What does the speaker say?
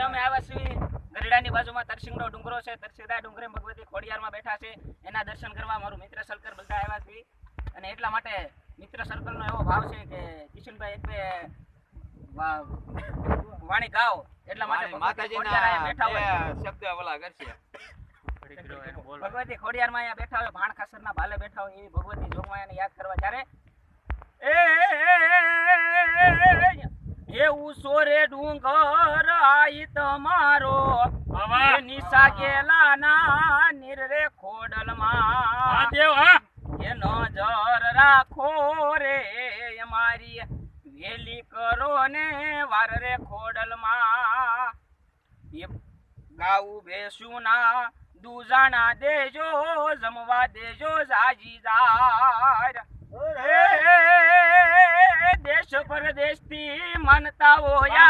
અમે આવ્યા છીએ ગરડાની બાજુમાં તરસિંગનો ડુંગરો છે. તરસિંગડા ડુંગરે ભગવતી ખોડિયારમાં બેઠા છે. એના દર્શન કરવા મારું મિત્ર સર્કલ બધા આવ્યા છે. અને એટલા માટે મિત્ર સર્કલનો એવો ભાવ છે કે કિશનભાઈ એક બે વાણી ગાઓ એટલા માટે માતાજીના બેઠા હોય શબ્દ ઓલા કરશે. ભગવતી ખોડિયારમાં અહીંયા બેઠા હોય, ભાણ ખાસરના ભાલે બેઠા હોય એવી ભગવતી જોગમાયાને યાદ કરવા જ્યારે એવું સોરે ડુંગર આઈ તમારો નિશા ગેલા ના નિરે ખોડલમાં એ નજર રાખો રે અમારી વેલી કરો ને વાર રે ખોડલમાં ગાવું બેસું ના દુજાણા દેજો જમવા દેજો જાજી જાર દેશ પરદેશ થી માનતા હોય